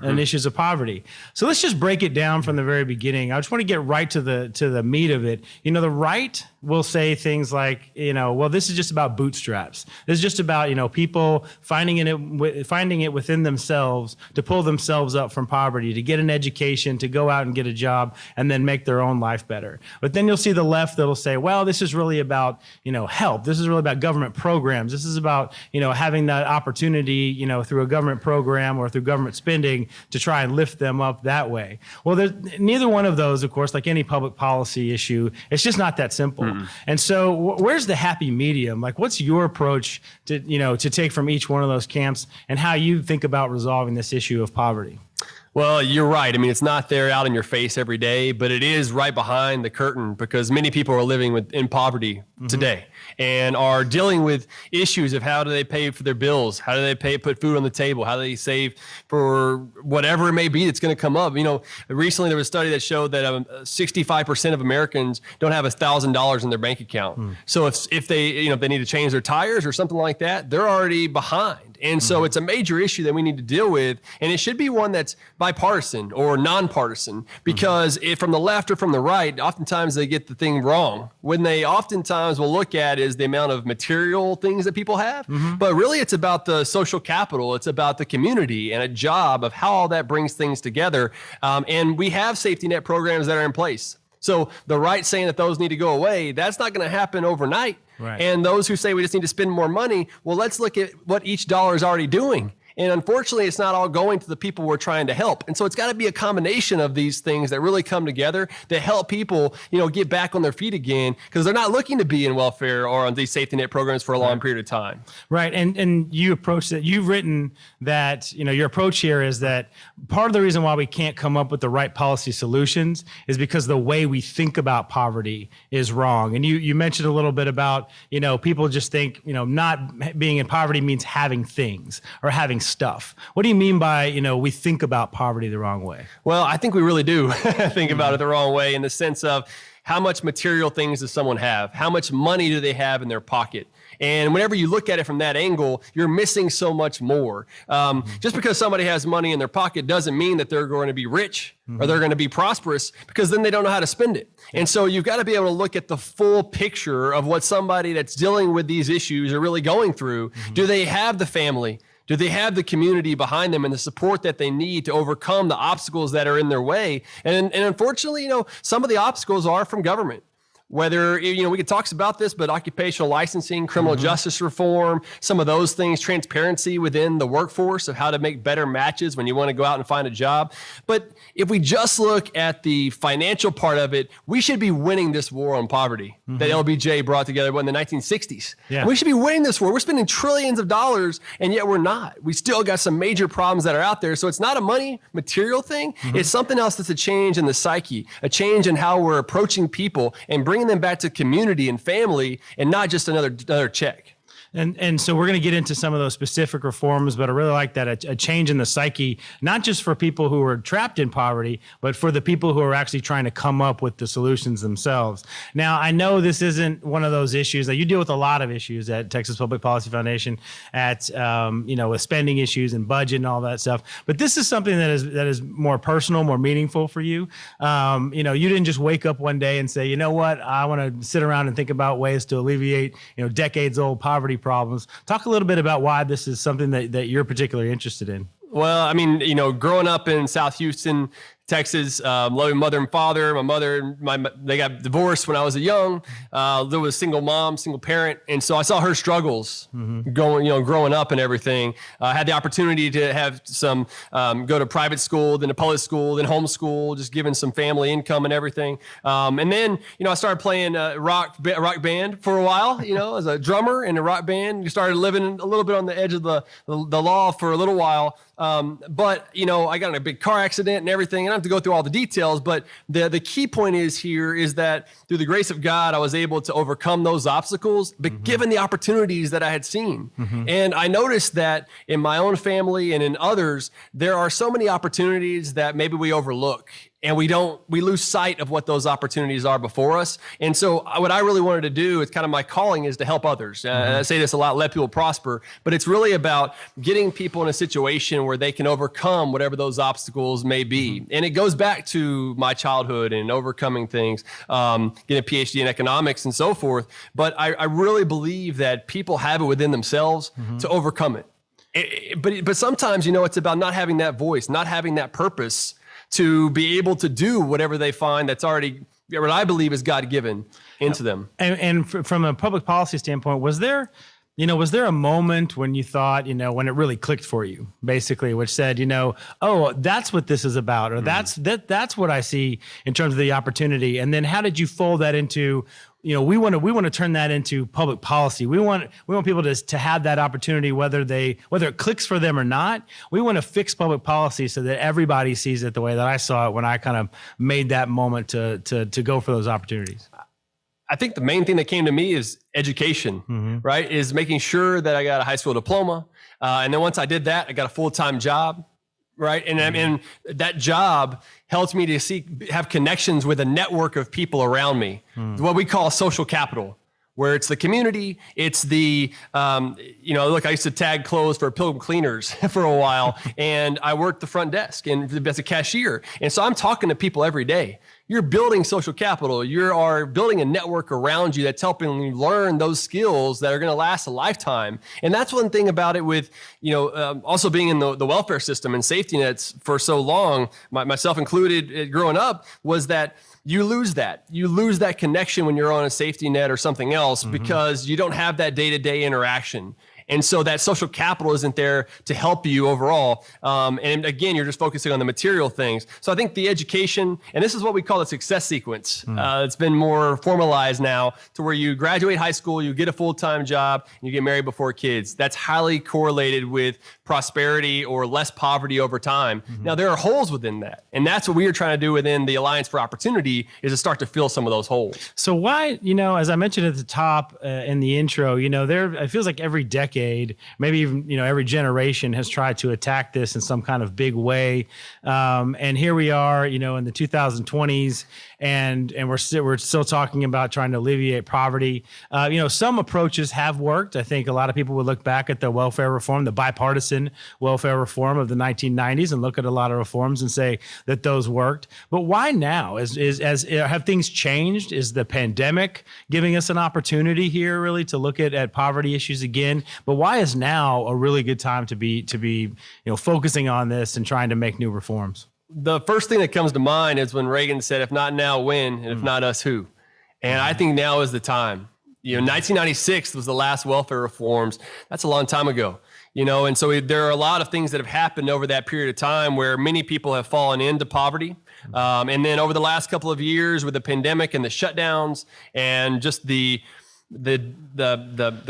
and issues of poverty. So let's just break it down from the very beginning. I just want to get right to the meat of it. The right will say things like, well, this is just about bootstraps. This is just about, people finding it within themselves to pull themselves up from poverty, to get an education, to go out and get a job, and then make their own life better. But then you'll see the left that'll say, well, this is really about, help. This is really about government programs. This is about, having that opportunity, through a government program or through government spending to try and lift them up that way. Well, neither one of those, of course, like any public policy issue, it's just not that simple. And so where's the happy medium? Like, what's your approach to take from each one of those camps and how you think about resolving this issue of poverty? Well, you're right. I mean, it's not there out in your face every day, but it is right behind the curtain because many people are living in poverty today and are dealing with issues of how do they pay for their bills? How do they put food on the table? How do they save for whatever it may be that's going to come up? Recently there was a study that showed that 65% of Americans don't have $1,000 in their bank account. So if they, if they need to change their tires or something like that, they're already behind. And so it's a major issue that we need to deal with. And it should be one that's bipartisan or nonpartisan because from the left or from the right, oftentimes they get the thing wrong. When they oftentimes will look at is the amount of material things that people have. But really it's about the social capital. It's about the community and a job of how all that brings things together. And we have safety net programs that are in place. So the right saying that those need to go away, that's not going to happen overnight. Right. And those who say we just need to spend more money, well, let's look at what each dollar is already doing. And unfortunately, it's not all going to the people we're trying to help. And so it's got to be a combination of these things that really come together that help people, get back on their feet again, because they're not looking to be in welfare or on these safety net programs for a long period of time. Right. And you approach that. You've written that, your approach here is that part of the reason why we can't come up with the right policy solutions is because the way we think about poverty is wrong. And you mentioned a little bit about, people just think, not being in poverty means having things or having stuff. What do you mean by, we think about poverty the wrong way? Well, I think we really do think about it the wrong way in the sense of how much material things does someone have? How much money do they have in their pocket? And whenever you look at it from that angle, you're missing so much more. Just because somebody has money in their pocket doesn't mean that they're going to be rich or they're going to be prosperous, because then they don't know how to spend it. And so you've got to be able to look at the full picture of what somebody that's dealing with these issues are really going through. Do they have the family? Do they have the community behind them and the support that they need to overcome the obstacles that are in their way? And unfortunately, some of the obstacles are from government. Whether, we could talk about this, but occupational licensing, criminal justice reform, some of those things, transparency within the workforce of how to make better matches when you want to go out and find a job. But if we just look at the financial part of it, we should be winning this war on poverty that LBJ brought together in the 1960s. Yeah. We should be winning this war. We're spending trillions of dollars, and yet we're not. We still got some major problems that are out there. So it's not a money, material thing. It's something else that's a change in the psyche, a change in how we're approaching people and bringing them back to community and family and not just another check. And so we're going to get into some of those specific reforms, but I really like that a change in the psyche, not just for people who are trapped in poverty, but for the people who are actually trying to come up with the solutions themselves. Now, I know this isn't one of those issues that you deal with a lot of issues at Texas Public Policy Foundation at, with spending issues and budget and all that stuff. But this is something that is more personal, more meaningful for you. You didn't just wake up one day and say, you know what, I want to sit around and think about ways to alleviate, decades old poverty problems. Talk a little bit about why this is something that you're particularly interested in. Well, I mean, growing up in South Houston, Texas, loving mother and father. My mother, they got divorced when I was young. There was a single mom, single parent. And so I saw her struggles growing up and everything. I had the opportunity to have some, go to private school, then to public school, then homeschool, just given some family income and everything. And then, I started playing rock band for a while, as a drummer in a rock band. You started living a little bit on the edge of the law for a little while. But I got in a big car accident and everything. And I don't have to go through all the details, but the key point is that through the grace of God, I was able to overcome those obstacles, but given the opportunities that I had seen. And I noticed that in my own family and in others, there are so many opportunities that maybe we overlook. and we lose sight of what those opportunities are before us. And so what I really wanted to do, it's kind of my calling, is to help others. I say this a lot, let people prosper, but it's really about getting people in a situation where they can overcome whatever those obstacles may be. And it goes back to my childhood and overcoming things, getting a PhD in economics and so forth. But I really believe that people have it within themselves to overcome it. But sometimes, it's about not having that voice, not having that purpose to be able to do whatever they find that's already, what I believe is God-given into them. And from a public policy standpoint, was there a moment when you thought, when it really clicked for you, basically, which said, oh, that's what this is about, or that's what I see in terms of the opportunity. And then how did you fold that into, we want to turn that into public policy. We want people to have that opportunity, whether it clicks for them or not. We want to fix public policy so that everybody sees it the way that I saw it when I kind of made that moment to go for those opportunities. I think the main thing that came to me is education, right? Is making sure that I got a high school diploma. And then once I did that, I got a full-time job, right? And that job helped me to have connections with a network of people around me, what we call social capital, where it's the community, it's the, look, I used to tag clothes for Pilgrim Cleaners for a while, and I worked the front desk and as a cashier. And so I'm talking to people every day. You're building social capital. You are building a network around you that's helping you learn those skills that are going to last a lifetime. And that's one thing about it with, also being in the welfare system and safety nets for so long, myself included, growing up, was that you lose that. You lose that connection when you're on a safety net or something else because you don't have that day-to-day interaction. And so that social capital isn't there to help you overall. And again, you're just focusing on the material things. So I think the education, and this is what we call the success sequence. It's been more formalized now to where you graduate high school, you get a full-time job, and you get married before kids. That's highly correlated with prosperity or less poverty over time. Now, there are holes within that. And that's what we are trying to do within the Alliance for Opportunity, is to start to fill some of those holes. So why, as I mentioned at the top in the intro, it feels like every decade, maybe even, every generation has tried to attack this in some kind of big way. And here we are, in the 2020s, and we're still talking about trying to alleviate poverty. Some approaches have worked. I think a lot of people would look back at the welfare reform, the bipartisan welfare reform of the 1990s, and look at a lot of reforms and say that those worked. But why now? Have things changed? Is the pandemic giving us an opportunity here really to look at poverty issues again? But why is now a really good time to be focusing on this and trying to make new reforms? The first thing that comes to mind is when Reagan said, "If not now, when? And if not us, who?" And I think now is the time. 1996 was the last welfare reforms. That's a long time ago. And so there are a lot of things that have happened over that period of time where many people have fallen into poverty. And then over the last couple of years with the pandemic and the shutdowns and just the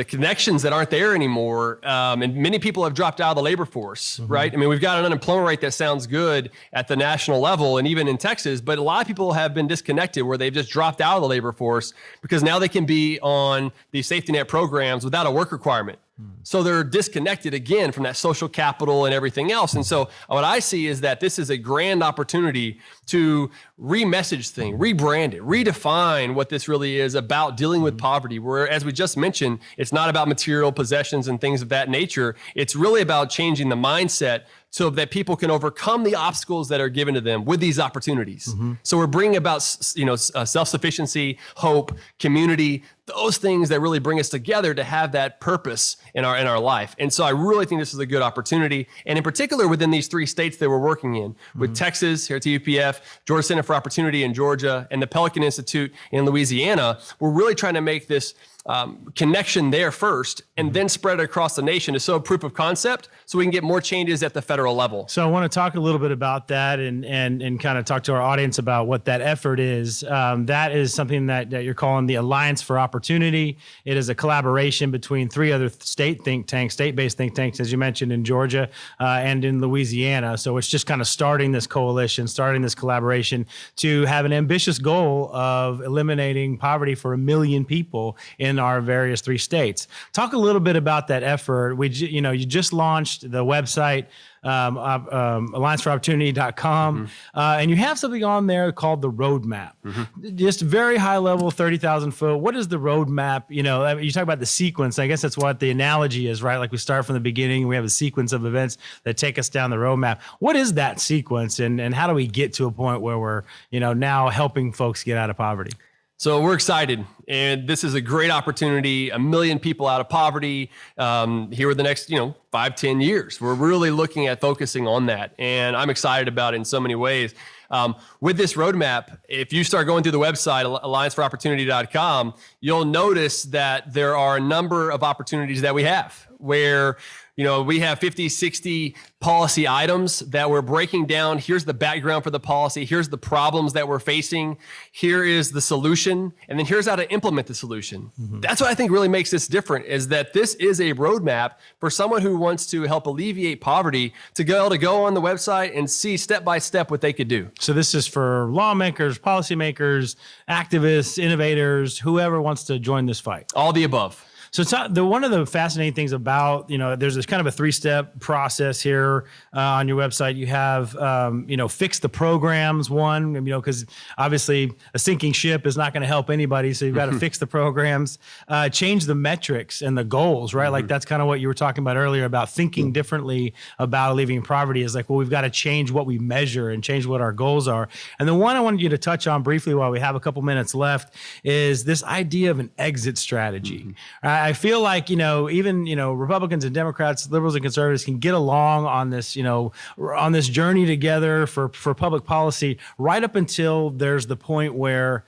connections that aren't there anymore. And many people have dropped out of the labor force, right? I mean, we've got an unemployment rate that sounds good at the national level and even in Texas, but a lot of people have been disconnected where they've just dropped out of the labor force because now they can be on these safety net programs without a work requirement. So they're disconnected again from that social capital and everything else. And so what I see is that this is a grand opportunity to re-message things, rebrand it, redefine what this really is about dealing with poverty, where, as we just mentioned, it's not about material possessions and things of that nature. It's really about changing the mindset so that people can overcome the obstacles that are given to them with these opportunities. So we're bringing about, self-sufficiency, hope, community, those things that really bring us together to have that purpose in our life. And so I really think this is a good opportunity. And in particular, within these 3 states that we're working in, with Texas here at TUPF, Georgia Center for Opportunity in Georgia, and the Pelican Institute in Louisiana, we're really trying to make this connection there first and then spread it across the nation to show proof of concept so we can get more changes at the federal level. So I want to talk a little bit about that and kind of talk to our audience about what that effort is. That is something that you're calling the Alliance for Opportunity. It is a collaboration between 3 other state-based think tanks, as you mentioned, in Georgia and in Louisiana. So it's just kind of starting this coalition, starting this collaboration to have an ambitious goal of eliminating poverty for 1 million people in in our various 3 states. Talk a little bit about that effort. You just launched the website, allianceforopportunity.com, and you have something on there called the roadmap. Just very high level, 30,000 foot. What is the roadmap? You talk about the sequence. I guess that's what the analogy is, right? Like we start from the beginning, we have a sequence of events that take us down the roadmap. What is that sequence, and how do we get to a point where we're, now helping folks get out of poverty? So we're excited, and this is a great opportunity. 1 million people out of poverty here in the next, 5-10 years. We're really looking at focusing on that, and I'm excited about it in so many ways. With this roadmap, if you start going through the website, allianceforopportunity.com, you'll notice that there are a number of opportunities that we have where we have 50, 60 policy items that we're breaking down. Here's the background for the policy. Here's the problems that we're facing. Here is the solution. And then here's how to implement the solution. That's what I think really makes this different, is that this is a roadmap for someone who wants to help alleviate poverty to be able to go on the website and see step by step what they could do. So this is for lawmakers, policymakers, activists, innovators, whoever wants to join this fight. All the above. So it's one of the fascinating things about, there's this kind of a 3-step process here on your website. You have, fix the programs, one, because obviously a sinking ship is not going to help anybody. So you've got to fix the programs, change the metrics and the goals, right? Like that's kind of what you were talking about earlier about thinking differently about alleviating poverty is like, well, we've got to change what we measure and change what our goals are. And the one I wanted you to touch on briefly while we have a couple minutes left is this idea of an exit strategy. I feel like, even, Republicans and Democrats, liberals and conservatives can get along on this, on this journey together for public policy right up until there's the point where,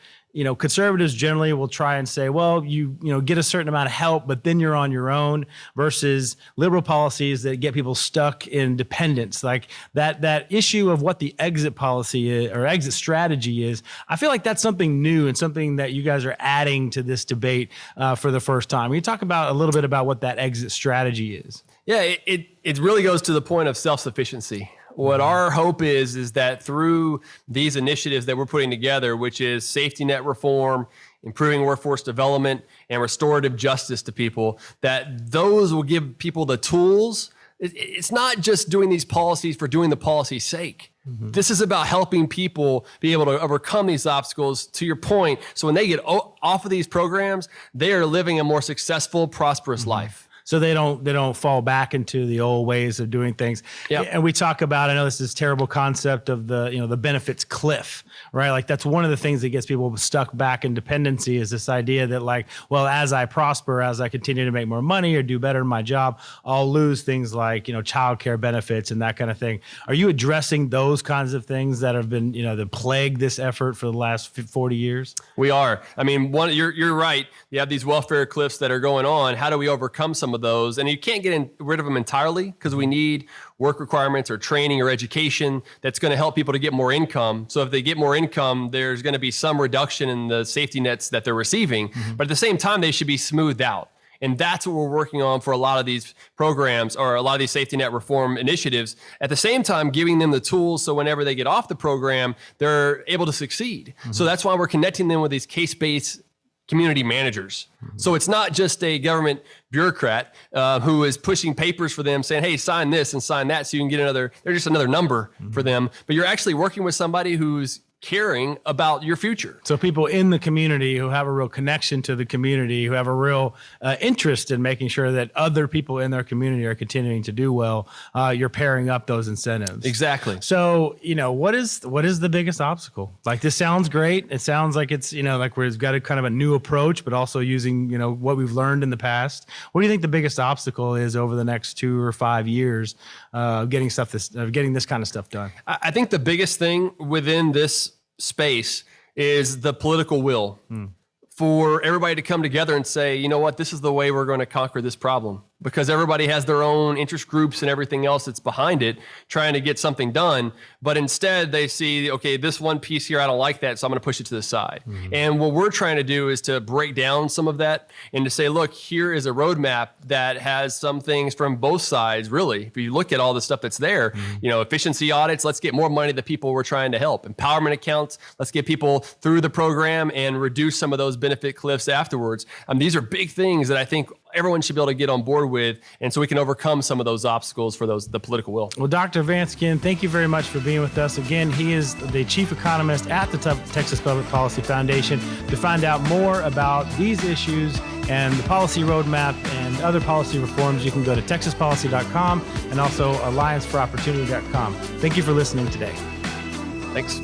conservatives generally will try and say, well, you get a certain amount of help, but then you're on your own, versus liberal policies that get people stuck in dependence. Like that issue of what the exit policy is, or exit strategy is. I feel like that's something new and something that you guys are adding to this debate for the first time. Can you talk about a little bit about what that exit strategy is? Yeah, it really goes to the point of self-sufficiency. What our hope is that through these initiatives that we're putting together, which is safety net reform, improving workforce development, and restorative justice to people, that those will give people the tools. It's not just doing these policies for doing the policy's sake. This is about helping people be able to overcome these obstacles, to your point. So when they get off of these programs, they are living a more successful, prosperous life. So they don't fall back into the old ways of doing things. Yep. And we talk about, I know this is this terrible concept of the benefits cliff, right? Like that's one of the things that gets people stuck back in dependency, is this idea that like, well, as I prosper, as I continue to make more money or do better in my job, I'll lose things like, childcare benefits and that kind of thing. Are you addressing those kinds of things that have been, that plague this effort for the last 40 years? We are. I mean, you're right. You have these welfare cliffs that are going on. How do we overcome some of those? And you can't get rid of them entirely, because we need work requirements or training or education that's going to help people to get more income. So if they get more income, there's going to be some reduction in the safety nets that they're receiving. But at the same time, they should be smoothed out. And that's what we're working on for a lot of these programs, or a lot of these safety net reform initiatives. At the same time, giving them the tools so whenever they get off the program, they're able to succeed. So that's why we're connecting them with these case-based community managers. So it's not just a government bureaucrat who is pushing papers for them saying, hey, sign this and sign that so you can get they're just another number for them. But you're actually working with somebody who's caring about your future. So people in the community who have a real connection to the community, who have a real interest in making sure that other people in their community are continuing to do well, you're pairing up those incentives. Exactly. So, what is the biggest obstacle? Like, this sounds great. It sounds like it's, like we've got a kind of a new approach, but also using, what we've learned in the past. What do you think the biggest obstacle is over the next 2 or 5 years getting this kind of stuff done? I think the biggest thing within this space is the political will for everybody to come together and say, you know what, this is the way we're going to conquer this problem. Because everybody has their own interest groups and everything else that's behind it, trying to get something done. But instead they see, okay, this one piece here, I don't like that, so I'm going to push it to the side. And what we're trying to do is to break down some of that and to say, look, here is a roadmap that has some things from both sides, really. If you look at all the stuff that's there, efficiency audits, let's get more money to the people we're trying to help. Empowerment accounts, let's get people through the program and reduce some of those benefit cliffs afterwards. These are big things that I think everyone should be able to get on board with, and so we can overcome some of those obstacles for the political will. Well, Dr. Vance Ginn, thank you very much for being with us. Again, he is the chief economist at the Texas Public Policy Foundation. To find out more about these issues and the policy roadmap and other policy reforms, you can go to texaspolicy.com and also allianceforopportunity.com. Thank you for listening today. Thanks.